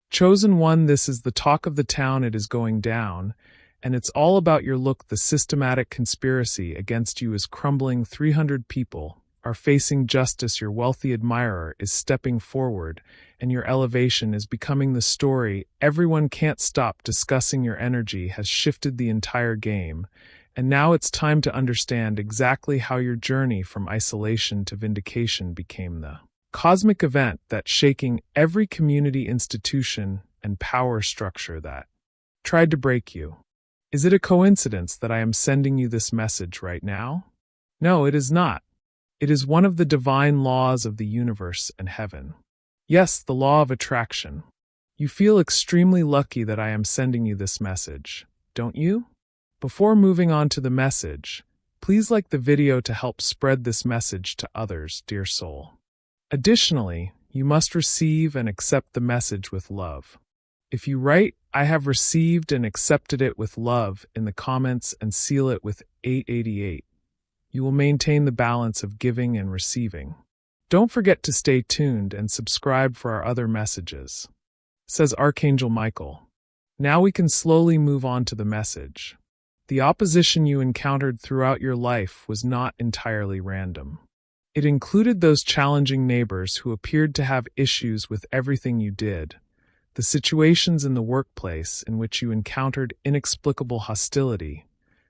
Chosen one, this is the talk of the town, it is going down, and it's all about your look. The systematic conspiracy against you is crumbling. 300 people are facing justice. Your wealthy admirer is stepping forward, and your elevation is becoming the story. Everyone can't stop discussing your energy has shifted the entire game, and now it's time to understand exactly how your journey from isolation to vindication became the cosmic event that's shaking every community, institution, and power structure that tried to break you. Is it a coincidence that I am sending you this message right now? No, it is not. It is one of the divine laws of the universe and heaven. Yes, the law of attraction. You feel extremely lucky that I am sending you this message, don't you? Before moving on to the message, please like the video to help spread this message to others, dear soul. Additionally, you must receive and accept the message with love. If you write, "I have received and accepted it with love" in the comments and seal it with 888, you will maintain the balance of giving and receiving. Don't forget to stay tuned and subscribe for our other messages, says Archangel Michael. Now we can slowly move on to the message. The opposition you encountered throughout your life was not entirely random. It included those challenging neighbors who appeared to have issues with everything you did, the situations in the workplace in which you encountered inexplicable hostility,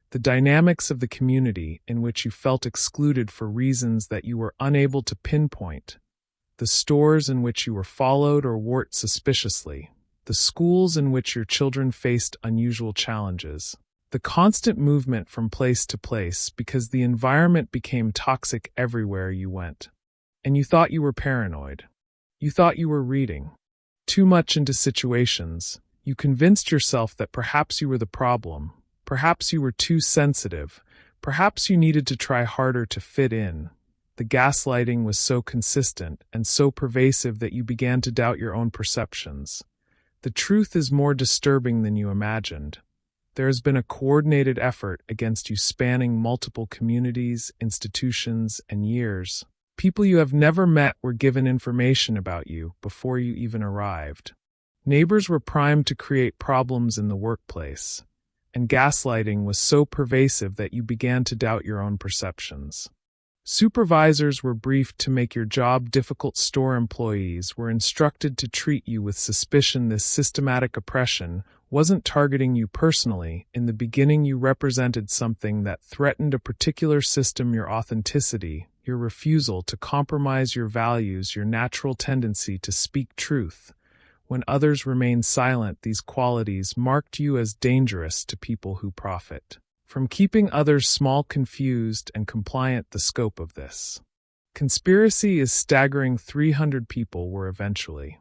the dynamics of the community in which you felt excluded for reasons that you were unable to pinpoint, the stores in which you were followed or worked suspiciously, the schools in which your children faced unusual challenges, the constant movement from place to place because the environment became toxic everywhere you went. And you thought you were paranoid. You thought you were reading too much into situations. You convinced yourself that perhaps you were the problem, perhaps you were too sensitive, perhaps you needed to try harder to fit in. The gaslighting was so consistent and so pervasive that you began to doubt your own perceptions. The truth is more disturbing than you imagined. There has been a coordinated effort against you spanning multiple communities, institutions, and years. People you have never met were given information about you before you even arrived. Neighbors were primed to create problems in the workplace, and gaslighting was so pervasive that you began to doubt your own perceptions. Supervisors were briefed to make your job difficult. Store employees were instructed to treat you with suspicion. This systematic oppression wasn't targeting you personally. In the beginning, you represented something that threatened a particular system: your authenticity, your refusal to compromise your values, your natural tendency to speak truth. When others remained silent, these qualities marked you as dangerous to people who profit from keeping others small, confused, and compliant. The scope of this conspiracy is staggering. 300 people were eventually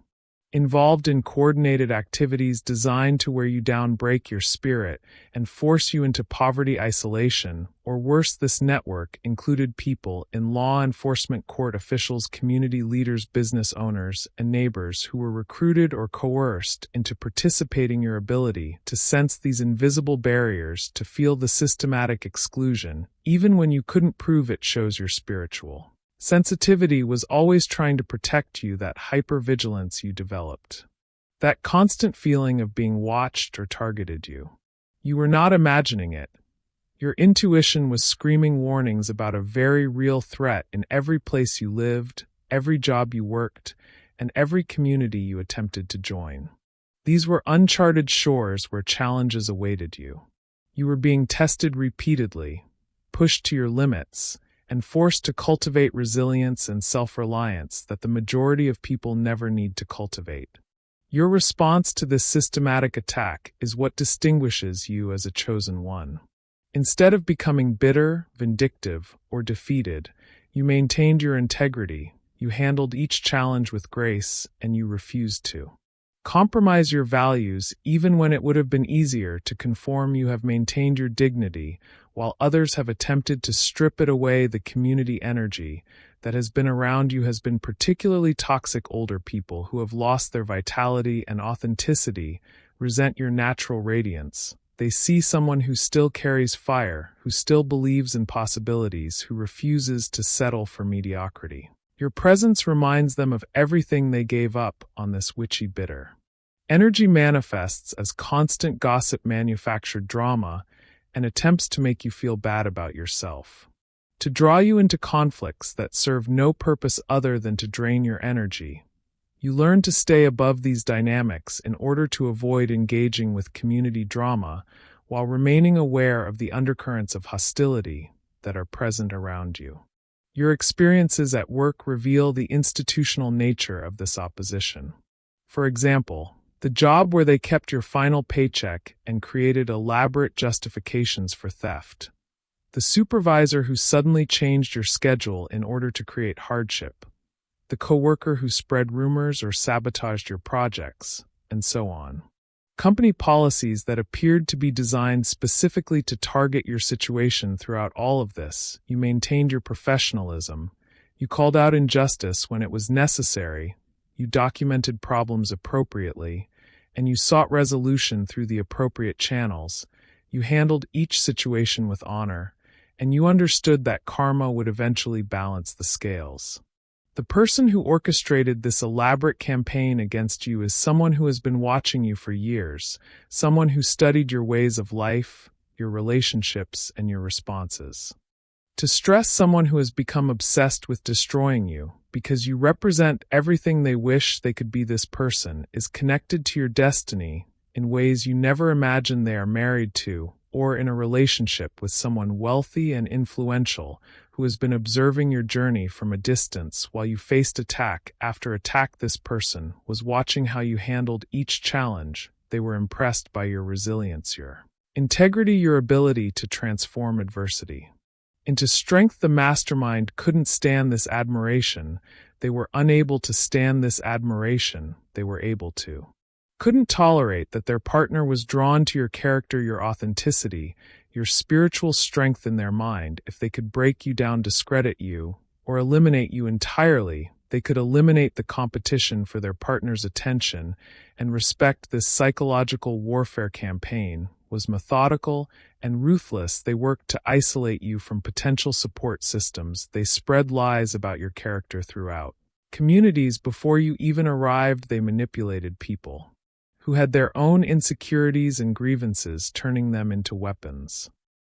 involved in coordinated activities designed to wear you down, break your spirit, and force you into poverty, isolation, or worse. This network included people in law enforcement, court officials, community leaders, business owners, and neighbors who were recruited or coerced into participating. Your ability to sense these invisible barriers, to feel the systematic exclusion, even when you couldn't prove it, shows your spiritual sensitivity was always trying to protect you. That hypervigilance you developed, that constant feeling of being watched or targeted you. You were not imagining it. Your intuition was screaming warnings about a very real threat in every place you lived, every job you worked, and every community you attempted to join. These were uncharted shores where challenges awaited you. You were being tested repeatedly, pushed to your limits, and forced to cultivate resilience and self-reliance that the majority of people never need to cultivate. Your response to this systematic attack is what distinguishes you as a chosen one. Instead of becoming bitter, vindictive, or defeated, you maintained your integrity, you handled each challenge with grace, and you refused to compromise your values even when it would have been easier to conform. You have maintained your dignity, while others have attempted to strip it away. The community energy that has been around you has been particularly toxic. Older people who have lost their vitality and authenticity resent your natural radiance. They see someone who still carries fire, who still believes in possibilities, who refuses to settle for mediocrity. Your presence reminds them of everything they gave up on this witchy bitter Energy manifests as constant gossip, manufactured drama, and attempts to make you feel bad about yourself, to draw you into conflicts that serve no purpose other than to drain your energy. You learn to stay above these dynamics in order to avoid engaging with community drama while remaining aware of the undercurrents of hostility that are present around you. Your experiences at work reveal the institutional nature of this opposition. For example, the job where they kept your final paycheck and created elaborate justifications for theft. The supervisor who suddenly changed your schedule in order to create hardship. The coworker who spread rumors or sabotaged your projects, and so on. Company policies that appeared to be designed specifically to target your situation. Throughout all of this, you maintained your professionalism. You called out injustice when it was necessary. You documented problems appropriately, and you sought resolution through the appropriate channels. You handled each situation with honor, and you understood that karma would eventually balance the scales. The person who orchestrated this elaborate campaign against you is someone who has been watching you for years, someone who studied your ways of life, your relationships, and your responses. To stress someone who has become obsessed with destroying you, because you represent everything they wish they could be, this person is connected to your destiny in ways you never imagined. They are married to, or in a relationship with someone wealthy and influential who has been observing your journey from a distance while you faced attack after attack. This person was watching how you handled each challenge. They were impressed by your resilience, your integrity, your ability to transform adversity into strength. The mastermind couldn't stand this admiration. They were unable to stand this admiration. They were able to. Couldn't tolerate that their partner was drawn to your character, your authenticity, your spiritual strength in their mind. If they could break you down, discredit you, or eliminate you entirely, they could eliminate the competition for their partner's attention and respect. This psychological warfare campaign was methodical and ruthless. They worked to isolate you from potential support systems. They spread lies about your character throughout communities before you even arrived. They manipulated people who had their own insecurities and grievances, turning them into weapons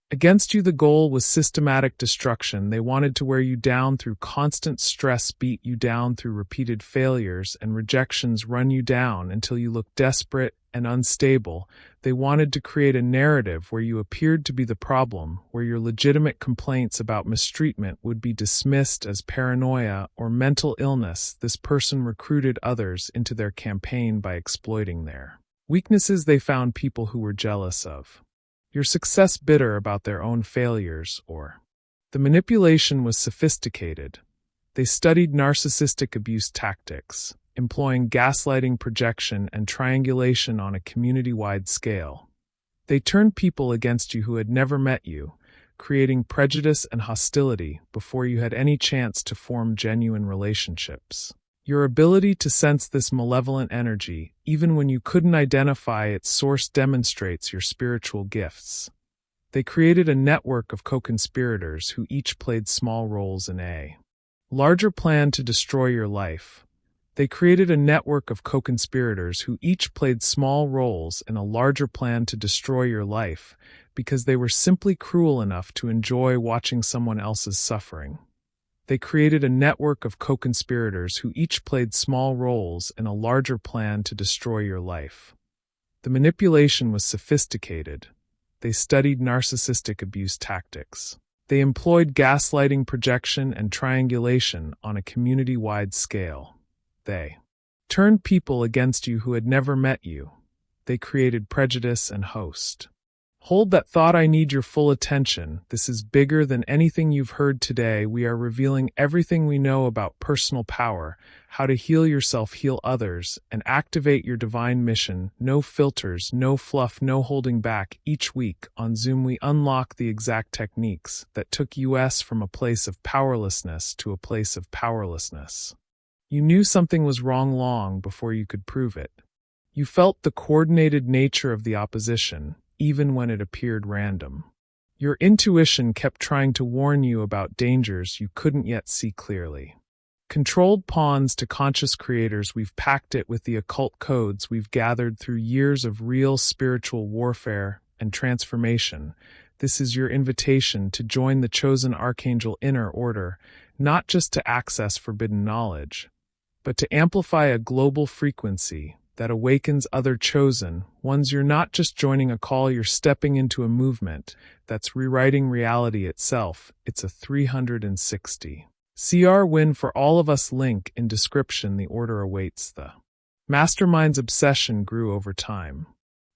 against you. The goal was systematic destruction. They wanted to wear you down through constant stress, beat you down through repeated failures and rejections, run you down until you looked desperate and unstable. They wanted to create a narrative where you appeared to be the problem, where your legitimate complaints about mistreatment would be dismissed as paranoia or mental illness. This person recruited others into their campaign by exploiting their weaknesses. They found people who were jealous of your success, bitter about their own failures, or the manipulation was sophisticated. They studied narcissistic abuse tactics, employing gaslighting, projection, and triangulation on a community-wide scale. They turned people against you who had never met you, creating prejudice and hostility before you had any chance to form genuine relationships. Your ability to sense this malevolent energy, even when you couldn't identify its source, demonstrates your spiritual gifts. They created a network of co-conspirators who each played small roles in a larger plan to destroy your life. They created a network of co-conspirators who each played small roles in a larger plan to destroy your life because they were simply cruel enough to enjoy watching someone else's suffering. They created a network of co-conspirators who each played small roles in a larger plan to destroy your life. The manipulation was sophisticated. They studied narcissistic abuse tactics. They employed gaslighting, projection, and triangulation on a community-wide scale. They turned people against you who had never met you. They created prejudice and host. Hold that thought. I need your full attention. This is bigger than anything you've heard today. We are revealing everything we know about personal power, how to heal yourself, heal others, and activate your divine mission. No filters, no fluff, no holding back. Each week on Zoom, we unlock the exact techniques that took us from a place of powerlessness to a place of powerlessness. You knew something was wrong long before you could prove it. You felt the coordinated nature of the opposition, even when it appeared random. Your intuition kept trying to warn you about dangers you couldn't yet see clearly. Controlled pawns to conscious creators, we've packed it with the occult codes we've gathered through years of real spiritual warfare and transformation. This is your invitation to join the chosen Archangel inner order, not just to access forbidden knowledge, but to amplify a global frequency that awakens other chosen ones. You're not just joining a call, you're stepping into a movement that's rewriting reality itself. It's a 360. CR win for all of us. Link in description. The order awaits. The mastermind's obsession grew over time.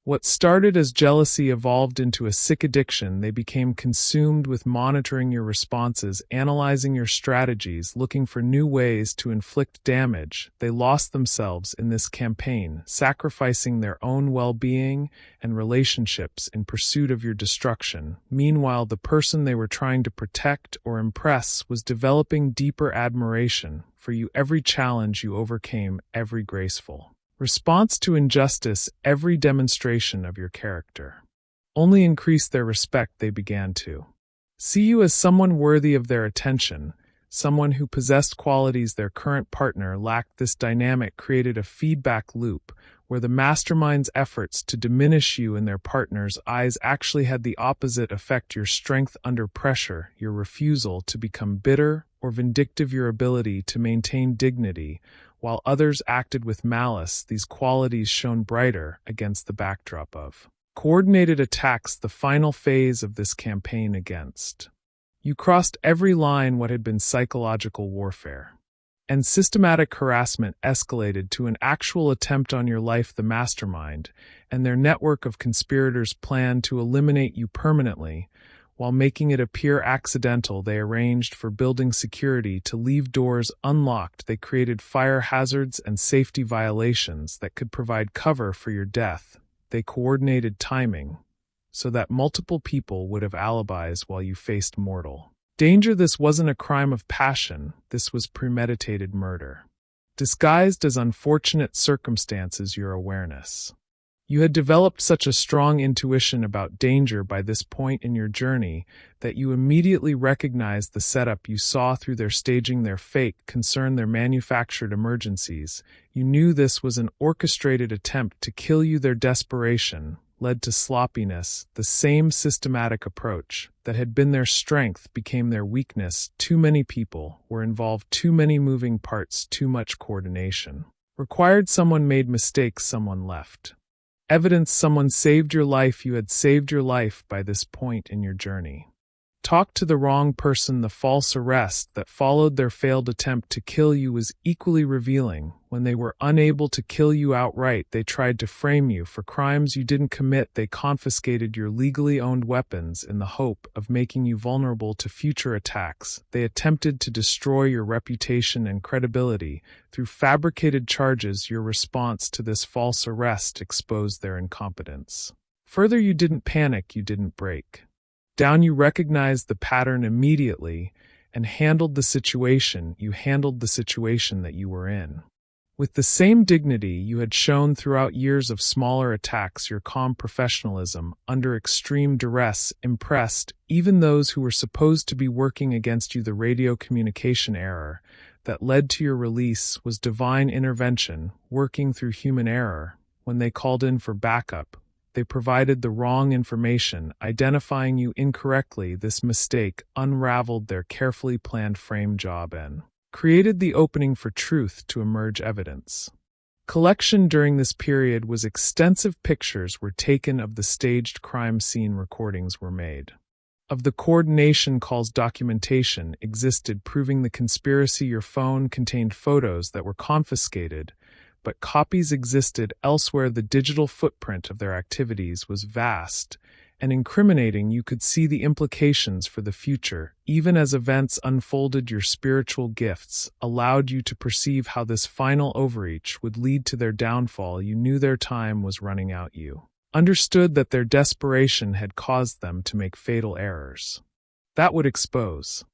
What started as jealousy evolved into a sick addiction. They became consumed with monitoring your responses, analyzing your strategies, looking for new ways to inflict damage. They lost themselves in this campaign, sacrificing their own well-being and relationships in pursuit of your destruction. Meanwhile, the person they were trying to protect or impress was developing deeper admiration for you. Every challenge you overcame, every graceful response to injustice, every demonstration of your character only increased their respect. They began to see you as someone worthy of their attention, someone who possessed qualities their current partner lacked. This dynamic created a feedback loop where the mastermind's efforts to diminish you in their partner's eyes actually had the opposite effect. Your strength under pressure, your refusal to become bitter or vindictive, your ability to maintain dignity, while others acted with malice. These qualities shone brighter against the backdrop of coordinated attacks, the final phase of this campaign against you. Crossed every line. What had been psychological warfare and systematic harassment escalated to an actual attempt on your life. The mastermind and their network of conspirators planned to eliminate you permanently. While making it appear accidental, they arranged for building security to leave doors unlocked. They created fire hazards and safety violations that could provide cover for your death. They coordinated timing so that multiple people would have alibis while you faced mortal danger. This wasn't a crime of passion. This was premeditated murder, disguised as unfortunate circumstances. Your awareness. You had developed such a strong intuition about danger by this point in your journey that you immediately recognized the setup. You saw through their staging, their fake concern, their manufactured emergencies. You knew this was an orchestrated attempt to kill you. Their desperation led to sloppiness. The same systematic approach that had been their strength became their weakness. Too many people were involved, too many moving parts, too much coordination required. Someone made mistakes, someone left evidence, someone saved your life. You had saved your life by this point in your journey. Talked to the wrong person. The false arrest that followed their failed attempt to kill you was equally revealing. When they were unable to kill you outright, they tried to frame you for crimes you didn't commit. They confiscated your legally owned weapons in the hope of making you vulnerable to future attacks. They attempted to destroy your reputation and credibility through fabricated charges. Your response to this false arrest exposed their incompetence. Further, you didn't panic, you didn't break down. You recognized the pattern immediately and handled the situation. You handled the situation that you were in with the same dignity you had shown throughout years of smaller attacks. Your calm professionalism under extreme duress impressed even those who were supposed to be working against you. The radio communication error that led to your release was divine intervention working through human error. When they called in for backup, they provided the wrong information, identifying you incorrectly. This mistake unraveled their carefully planned frame job and created the opening for truth to emerge. Evidence collection during this period was extensive. Pictures were taken of the staged crime scene, recordings were made of the coordination calls, documentation existed proving the conspiracy. Your phone contained photos that were confiscated, but copies existed elsewhere. The digital footprint of their activities was vast and incriminating. You could see the implications for the future. Even as events unfolded, your spiritual gifts allowed you to perceive how this final overreach would lead to their downfall. You knew their time was running out. You understood that their desperation had caused them to make fatal errors that would expose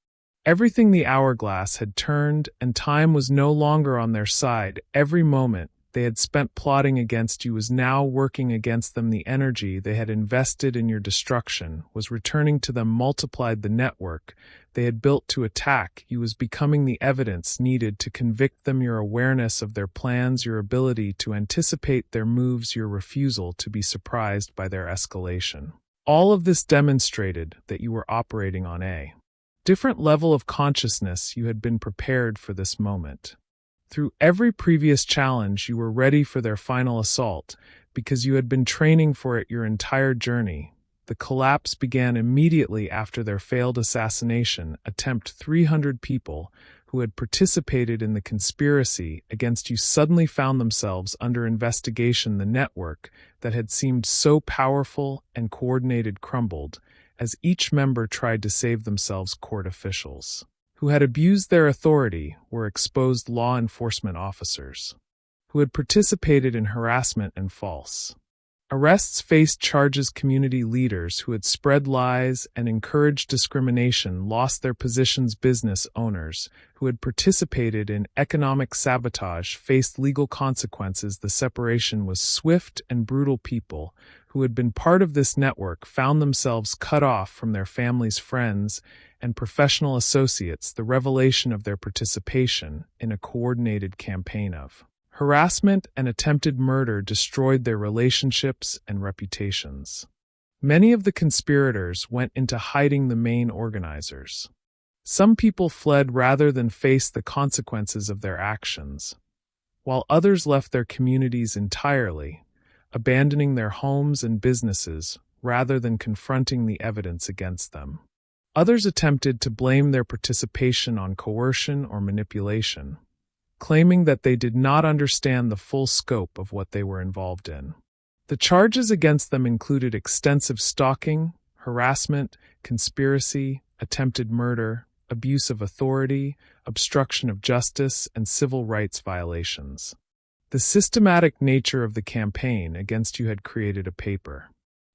everything. The hourglass had turned, and time was no longer on their side. Every moment they had spent plotting against you was now working against them. The energy they had invested in your destruction was returning to them multiplied. The network they had built to attack you was becoming the evidence needed to convict them. Your awareness of their plans, your ability to anticipate their moves, your refusal to be surprised by their escalation. All of this demonstrated that you were operating on a different level of consciousness. You had been prepared for this moment. Through every previous challenge, you were ready for their final assault because you had been training for it your entire journey. The collapse began immediately after their failed assassination attempt. 300 people who had participated in the conspiracy against you suddenly found themselves under investigation. The network that had seemed so powerful and coordinated crumbled as each member tried to save themselves. Court officials who had abused their authority were exposed. Law enforcement officers who had participated in harassment and false arrests faced charges. Community leaders who had spread lies and encouraged discrimination lost their positions. Business owners who had participated in economic sabotage faced legal consequences. The separation was swift and brutal. People who had been part of this network found themselves cut off from their families, friends, and professional associates. The revelation of their participation in a coordinated campaign of harassment and attempted murder destroyed their relationships and reputations. Many of the conspirators went into hiding. The main organizers. Some people fled rather than face the consequences of their actions, while others left their communities entirely, abandoning their homes and businesses rather than confronting the evidence against them. Others attempted to blame their participation on coercion or manipulation, claiming that they did not understand the full scope of what they were involved in. The charges against them included extensive stalking, harassment, conspiracy, attempted murder, abuse of authority, obstruction of justice, and civil rights violations. The systematic nature of the campaign against you had created a paper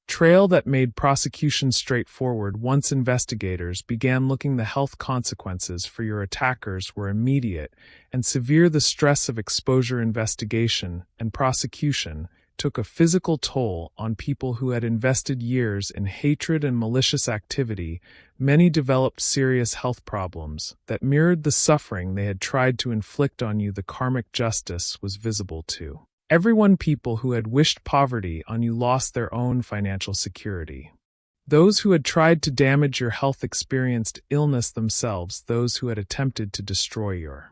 trail that made prosecution straightforward. Once investigators began looking, the health consequences for your attackers were immediate and severe. The stress of exposure, investigation, and prosecution took a physical toll on people who had invested years in hatred and malicious activity. Many developed serious health problems that mirrored the suffering they had tried to inflict on you. The karmic justice was visible too. Everyone. People who had wished poverty on you lost their own financial security. Those who had tried to damage your health experienced illness themselves. Those who had attempted to destroy your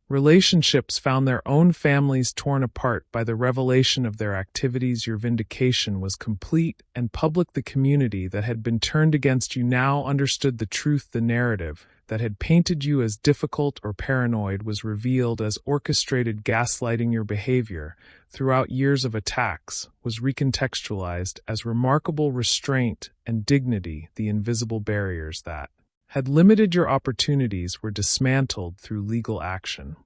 relationships found their own families torn apart by the revelation of their activities. Your vindication was complete and public. The community that had been turned against you now understood the truth. The narrative that had painted you as difficult or paranoid was revealed as orchestrated gaslighting. Your behavior throughout years of attacks was recontextualized as remarkable restraint and dignity. The invisible barriers that had limited your opportunities were dismantled through legal action.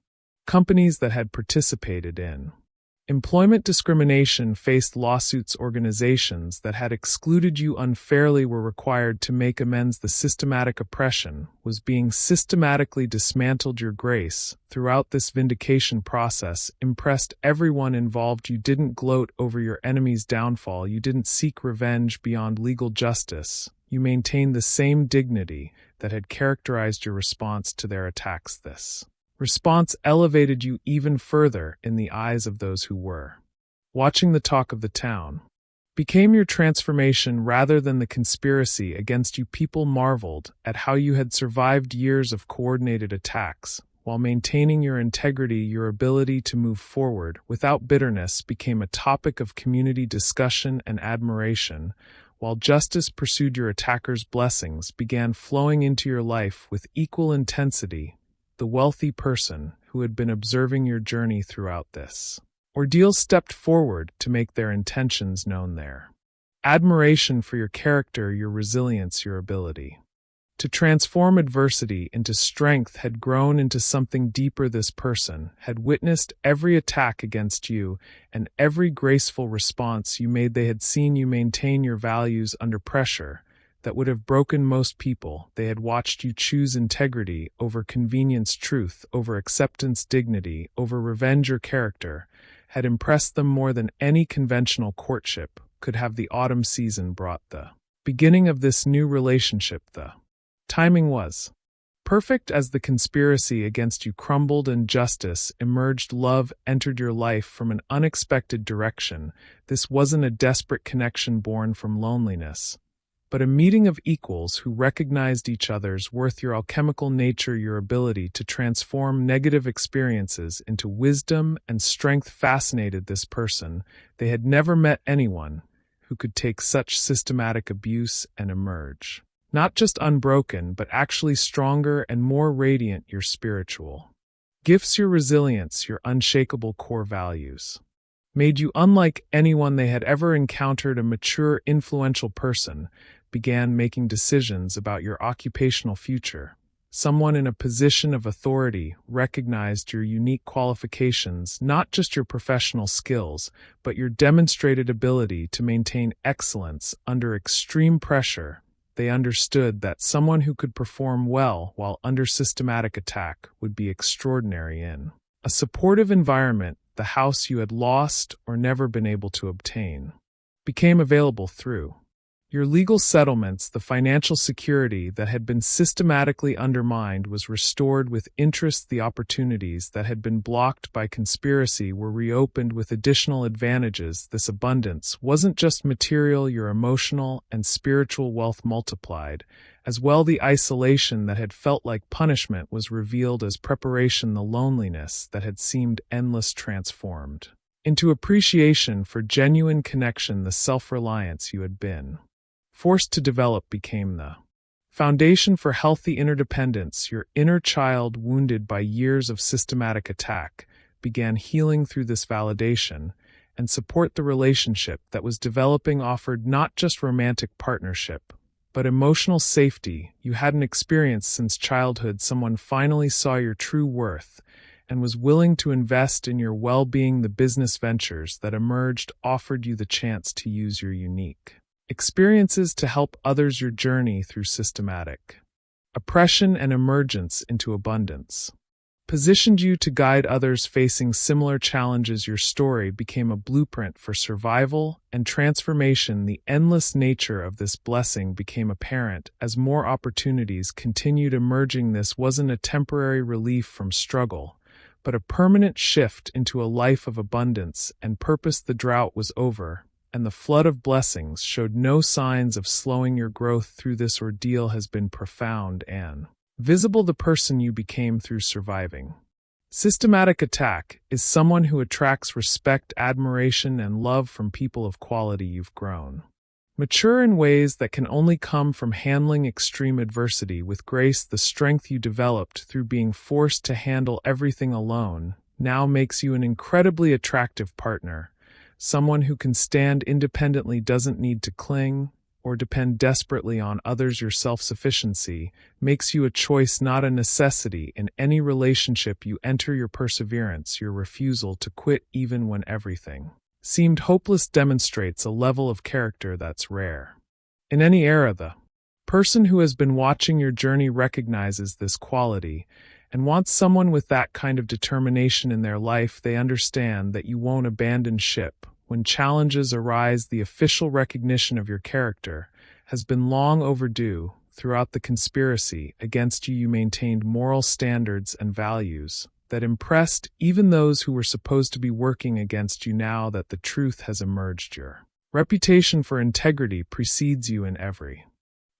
Companies that had participated in employment discrimination faced lawsuits. Organizations that had excluded you unfairly were required to make amends. The systematic oppression was being systematically dismantled. Your grace throughout this vindication process impressed everyone involved. You didn't gloat over your enemy's downfall. You didn't seek revenge beyond legal justice. You maintained the same dignity that had characterized your response to their attacks. This response elevated you even further in the eyes of those who were watching. The talk of the town became your transformation rather than the conspiracy against you. People marveled at how you had survived years of coordinated attacks while maintaining your integrity. Your ability to move forward without bitterness became a topic of community discussion and admiration. While justice pursued your attackers, blessings began flowing into your life with equal intensity. The wealthy person who had been observing your journey throughout this ordeal stepped forward to make their intentions known. Their admiration for your character, your resilience, your ability to transform adversity into strength had grown into something deeper. This person had witnessed every attack against you and every graceful response you made. They had seen you maintain your values under pressure that would have broken most people. They had watched you choose integrity over convenience, truth over acceptance, dignity over revenge. Your character had impressed them more than any conventional courtship could have. The autumn season brought the beginning of this new relationship. The timing was perfect. As the conspiracy against you crumbled and justice emerged, love entered your life from an unexpected direction. This wasn't a desperate connection born from loneliness, but a meeting of equals who recognized each other's worth. Your alchemical nature, your ability to transform negative experiences into wisdom and strength fascinated this person. They had never met anyone who could take such systematic abuse and emerge not just unbroken, but actually stronger and more radiant. Your spiritual gifts, your resilience, your unshakable core values made you unlike anyone they had ever encountered. A mature, influential person began making decisions about your occupational future. Someone in a position of authority recognized your unique qualifications, not just your professional skills, but your demonstrated ability to maintain excellence under extreme pressure. They understood that someone who could perform well while under systematic attack would be extraordinary in a supportive environment. The house you had lost or never been able to obtain became available through your legal settlements. The financial security that had been systematically undermined was restored with interest. The opportunities that had been blocked by conspiracy were reopened with additional advantages. This abundance wasn't just material, your emotional and spiritual wealth multiplied. As well, the isolation that had felt like punishment was revealed as preparation. The loneliness that had seemed endless transformed into appreciation for genuine connection. The self-reliance you had been forced to develop became the foundation for healthy interdependence. Your inner child, wounded by years of systematic attack, began healing through this validation and support. The relationship that was developing offered not just romantic partnership, but emotional safety you hadn't experienced since childhood. Someone finally saw your true worth and was willing to invest in your well-being. The business ventures that emerged offered you the chance to use your unique experiences to help others. Your journey through systematic oppression and emergence into abundance positioned you to guide others facing similar challenges. Your story became a blueprint for survival and transformation. The endless nature of this blessing became apparent as more opportunities continued emerging. This wasn't a temporary relief from struggle, but a permanent shift into a life of abundance and purpose. The drought was over, and the flood of blessings showed no signs of slowing. Your growth through this ordeal has been profound and visible. The person you became through surviving systematic attack is someone who attracts respect, admiration, and love from people of quality. You've grown mature in ways that can only come from handling extreme adversity with grace. The strength you developed through being forced to handle everything alone now makes you an incredibly attractive partner. Someone who can stand independently, doesn't need to cling or depend desperately on others. Your self-sufficiency makes you a choice, not a necessity. In any relationship you enter, your perseverance, your refusal to quit even when everything seemed hopeless, demonstrates a level of character that's rare in any era. The person who has been watching your journey recognizes this quality and wants someone with that kind of determination in their life. They understand that you won't abandon ship when challenges arise. The official recognition of your character has been long overdue. Throughout the conspiracy against you, you maintained moral standards and values that impressed even those who were supposed to be working against you. Now that the truth has emerged, your reputation for integrity precedes you in every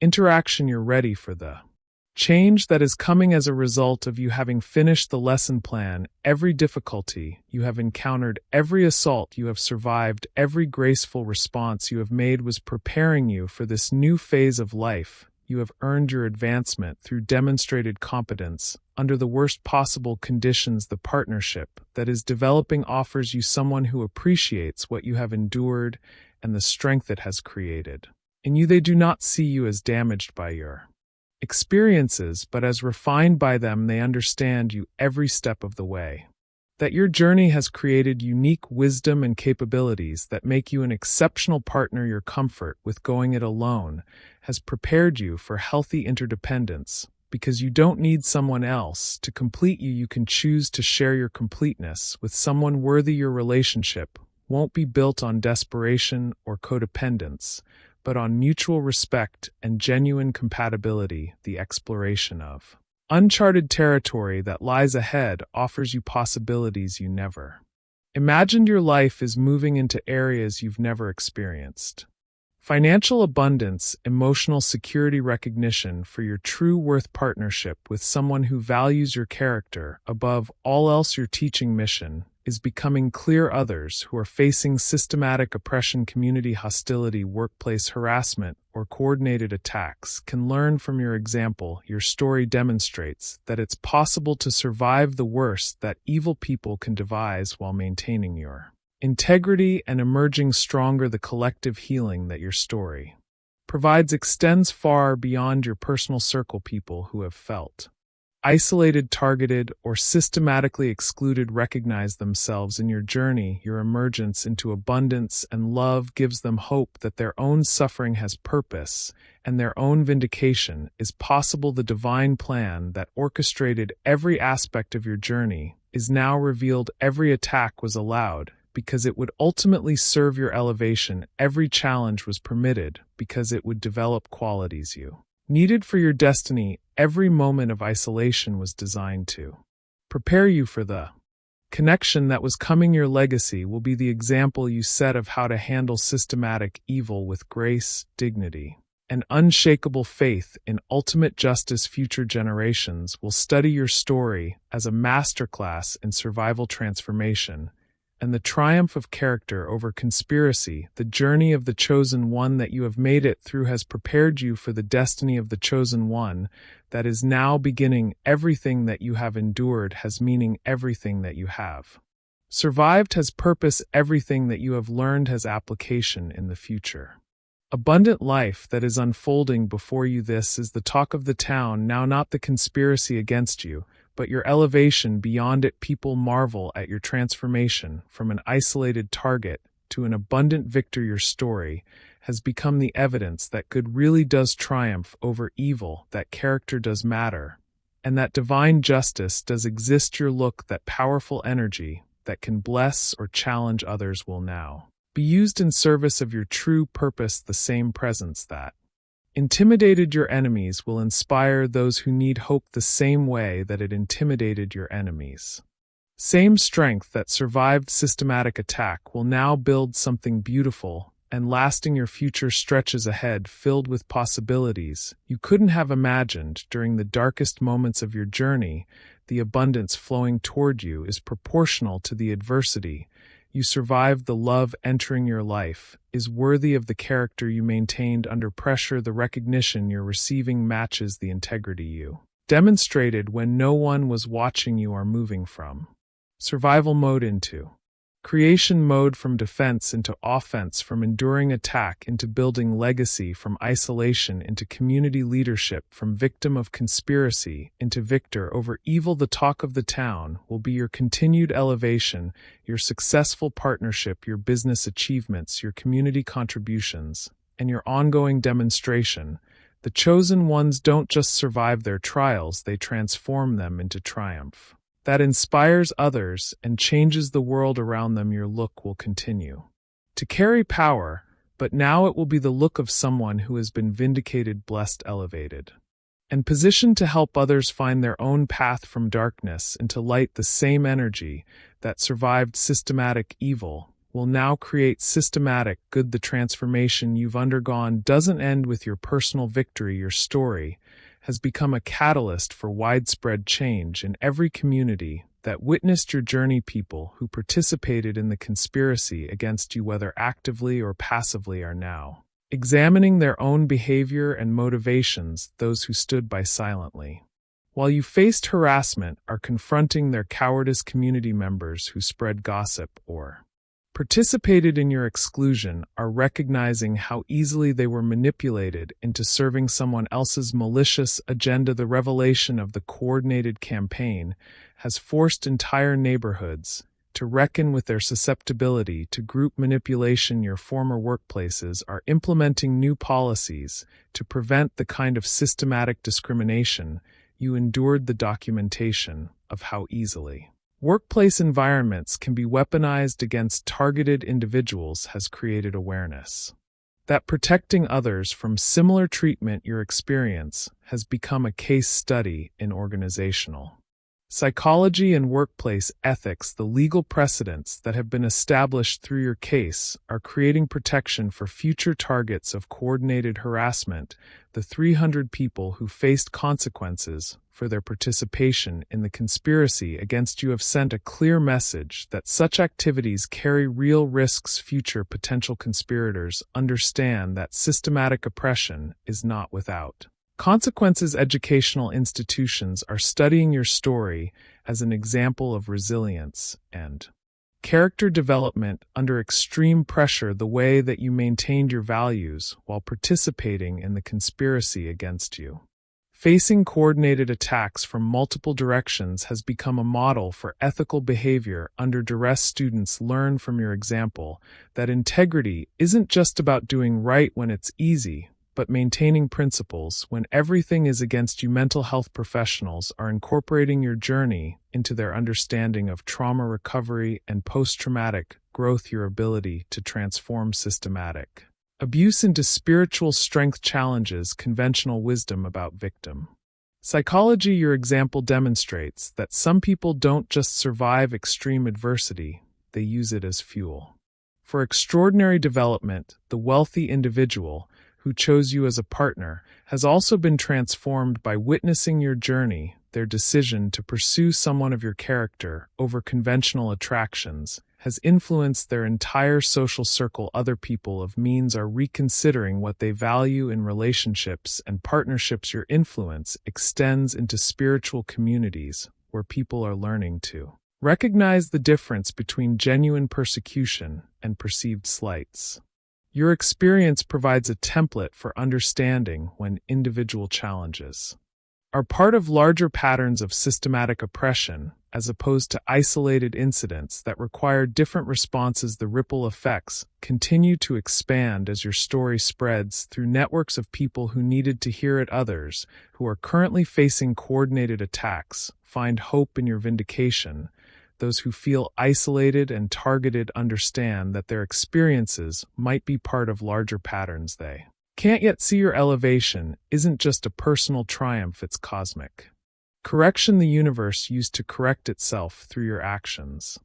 interaction. You're ready for the change that is coming as a result of you having finished the lesson plan. Every difficulty you have encountered, every assault you have survived, every graceful response you have made was preparing you for this new phase of life. You have earned your advancement through demonstrated competence under the worst possible conditions. The partnership that is developing offers you someone who appreciates what you have endured and the strength it has created. In you, they do not see you as damaged by your experiences, but as refined by them. They understand you every step of the way. That your journey has created unique wisdom and capabilities that make you an exceptional partner. Your comfort with going it alone has prepared you for healthy interdependence, because you don't need someone else to complete you. You can choose to share your completeness with someone worthy. Your relationship won't be built on desperation or codependence, but on mutual respect and genuine compatibility. The exploration of uncharted territory that lies ahead offers you possibilities you never imagined. Your life is moving into areas you've never experienced. Financial abundance, emotional security, recognition for your true worth, partnership with someone who values your character above all else. Your teaching mission is becoming clear. Others who are facing systematic oppression, community hostility, workplace harassment, or coordinated attacks can learn from your example. Your story demonstrates that it's possible to survive the worst that evil people can devise while maintaining your integrity and emerging stronger. The collective healing that your story provides extends far beyond your personal circle. People who have felt isolated, targeted, or systematically excluded recognize themselves in your journey. Your emergence into abundance and love gives them hope that their own suffering has purpose and their own vindication is possible. The divine plan that orchestrated every aspect of your journey is now revealed. Every attack was allowed because it would ultimately serve your elevation. Every challenge was permitted because it would develop qualities you needed for your destiny. Every moment of isolation was designed to prepare you for the connection that was coming. Your legacy will be the example you set of how to handle systematic evil with grace, dignity, and unshakable faith in ultimate justice. Future generations will study your story as a masterclass in survival, transformation, and the triumph of character over conspiracy. The journey of the chosen one that you have made it through has prepared you for the destiny of the chosen one that is now beginning. Everything that you have endured has meaning. Everything that you have survived has purpose. Everything that you have learned has application in the future abundant life that is unfolding before you. This is the talk of the town now, not the conspiracy against you, but your elevation beyond it. People marvel at your transformation from an isolated target to an abundant victor. Your story has become the evidence that good really does triumph over evil, that character does matter, and that divine justice does exist. Your look, that powerful energy that can bless or challenge others, will now be used in service of your true purpose. The same presence that intimidated your enemies will inspire those who need hope the same way that it intimidated your enemies. Same strength that survived systematic attack will now build something beautiful and lasting. Your future stretches ahead, filled with possibilities you couldn't have imagined. During the darkest moments of your journey, the abundance flowing toward you is proportional to the adversity you survived. The love entering your life is worthy of the character you maintained under pressure. The recognition you're receiving matches the integrity you demonstrated when no one was watching. You are moving from survival mode into creation mode, from defense into offense, from enduring attack into building legacy, from isolation into community leadership, from victim of conspiracy into victor over evil. The talk of the town will be your continued elevation, your successful partnership, your business achievements, your community contributions, and your ongoing demonstration. The chosen ones don't just survive their trials, they transform them into triumph that inspires others and changes the world around them. Your look will continue to carry power, but now it will be the look of someone who has been vindicated, blessed, elevated, and positioned to help others find their own path from darkness into light. The same energy that survived systematic evil will now create systematic good. The transformation you've undergone doesn't end with your personal victory. Your story has become a catalyst for widespread change in every community that witnessed your journey. People who participated in the conspiracy against you, whether actively or passively, are now examining their own behavior and motivations. Those who stood by silently while you faced harassment are confronting their cowardice. Community members who spread gossip or participated in your exclusion are recognizing how easily they were manipulated into serving someone else's malicious agenda. The revelation of the coordinated campaign has forced entire neighborhoods to reckon with their susceptibility to group manipulation. Your former workplaces are implementing new policies to prevent the kind of systematic discrimination you endured the documentation of how easily. Workplace environments can be weaponized against targeted individuals has created awareness that protecting others from similar treatment your experience has become a case study in organizational psychology and workplace ethics. The legal precedents that have been established through your case are creating protection for future targets of coordinated harassment. The 300 people who faced consequences for their participation in the conspiracy against you have sent a clear message that such activities carry real risks. Future potential conspirators understand that systematic oppression is not without consequences. Educational institutions are studying your story as an example of resilience and character development under extreme pressure. The way that you maintained your values while participating in the conspiracy against you, facing coordinated attacks from multiple directions, has become a model for ethical behavior under duress. Students learn from your example that integrity isn't just about doing right when it's easy, but maintaining principles when everything is against you. Mental health professionals are incorporating your journey into their understanding of trauma recovery and post-traumatic growth. Your ability to transform systematic abuse into spiritual strength challenges conventional wisdom about victim psychology. Your example demonstrates that some people don't just survive extreme adversity, they use it as fuel for extraordinary development. The wealthy individual who chose you as a partner has also been transformed by witnessing your journey. Their decision to pursue someone of your character over conventional attractions has influenced their entire social circle. Other people of means are reconsidering what they value in relationships and partnerships. Your influence extends into spiritual communities where people are learning to recognize the difference between genuine persecution and perceived slights. Your experience provides a template for understanding when individual challenges are part of larger patterns of systematic oppression, as opposed to isolated incidents that require different responses. The ripple effects continue to expand as your story spreads through networks of people who needed to hear it. Others who are currently facing coordinated attacks find hope in your vindication. Those who feel isolated and targeted understand that their experiences might be part of larger patterns. They can't yet see your elevation isn't just a personal triumph, it's cosmic correction. The universe used to correct itself through your actions.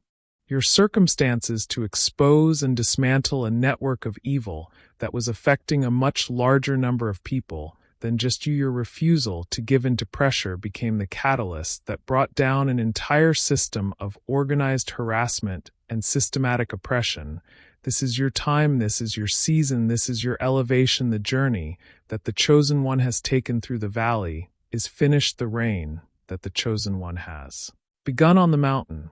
Your circumstances to expose and dismantle a network of evil that was affecting a much larger number of people than just you. Your refusal to give in to pressure became the catalyst that brought down an entire system of organized harassment and systematic oppression. This is your time, this is your season, this is your elevation. The journey that the chosen one has taken through the valley is finished. The reign that the chosen one has begun on the mountain